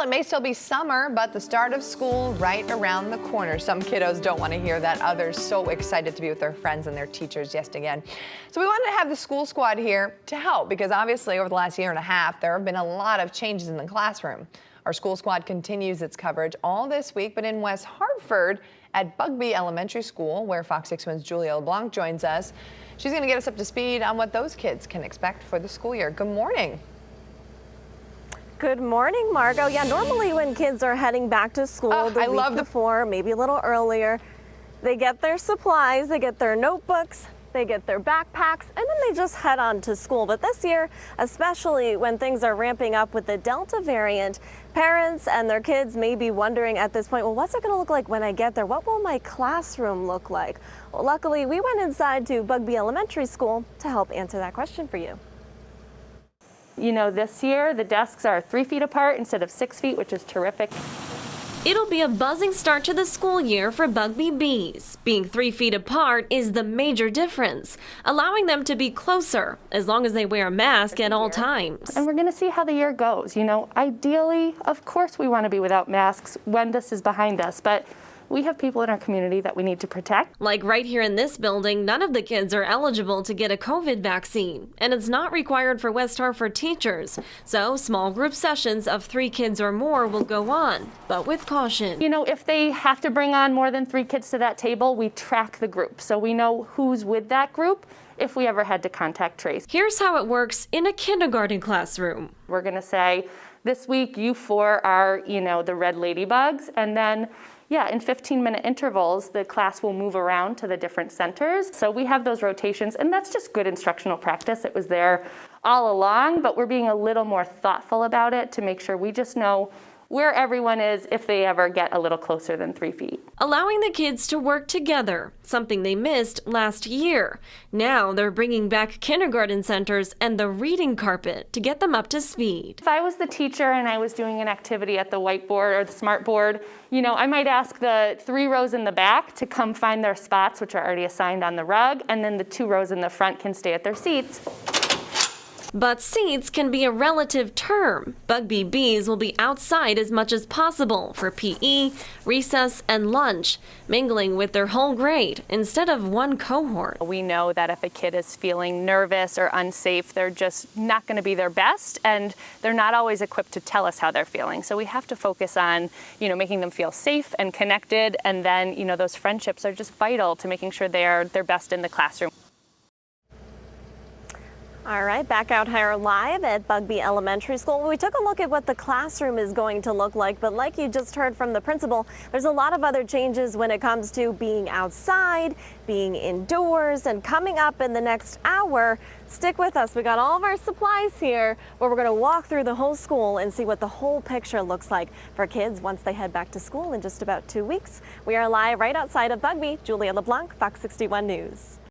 It may still be summer, but the start of school right around the corner. Some kiddos don't want to hear that. Others so excited to be with their friends and their teachers yet again. So we wanted to have the school squad here to help because obviously over the last year and a half, there have been a lot of changes in the classroom. Our school squad continues its coverage all this week, but in West Hartford at Bugby Elementary School, where Fox 61's Julia LeBlanc joins us. She's going to get us up to speed on what those kids can expect for the school year. Good morning. Good morning, Margot. Yeah, normally when kids are heading back to school the week before, maybe a little earlier, they get their supplies, they get their notebooks, they get their backpacks, and then they just head on to school. But this year, especially when things are ramping up with the Delta variant, parents and their kids may be wondering at this point, well, what's it going to look like when I get there? What will my classroom look like? Well, luckily, we went inside to Bugby Elementary School to help answer that question for you. You know, this year the desks are 3 feet apart instead of 6 feet, which is terrific. It'll be a buzzing start to the school year for Bugby Bees. Being 3 feet apart is the major difference, allowing them to be closer as long as they wear a mask at all times. And we're going to see how the year goes. You know, ideally, of course, we want to be without masks when this is behind us, but we have people in our community that we need to protect. Like right here in this building, none of the kids are eligible to get a COVID vaccine, and it's not required for West Hartford teachers. So small group sessions of 3 kids or more will go on, but with caution. You know, if they have to bring on more than 3 kids to that table, we track the group, so we know who's with that group if we ever had to contact trace. Here's how it works in a kindergarten classroom. We're going to say, this week you 4 are, you know, the red ladybugs, and then in 15-minute intervals, the class will move around to the different centers. So we have those rotations, and that's just good instructional practice. It was there all along, but we're being a little more thoughtful about it to make sure we just know where everyone is if they ever get a little closer than 3 feet. Allowing the kids to work together, something they missed last year. Now they're bringing back kindergarten centers and the reading carpet to get them up to speed. If I was the teacher and I was doing an activity at the whiteboard or the smart board, you know, I might ask the 3 rows in the back to come find their spots, which are already assigned on the rug, and then the 2 rows in the front can stay at their seats. But seats can be a relative term. Bugby Bees will be outside as much as possible for PE, recess, and lunch, mingling with their whole grade instead of one cohort. We know that if a kid is feeling nervous or unsafe, they're just not going to be their best, and they're not always equipped to tell us how they're feeling. So we have to focus on, you know, making them feel safe and connected, and then, you know, those friendships are just vital to making sure they are their best in the classroom. All right, back out here live at Bugby Elementary School. We took a look at what the classroom is going to look like, but like you just heard from the principal, there's a lot of other changes when it comes to being outside, being indoors, and coming up in the next hour. Stick with us. We got all of our supplies here where we're going to walk through the whole school and see what the whole picture looks like for kids once they head back to school in just about 2 weeks. We are live right outside of Bugby. Julia LeBlanc, Fox 61 News.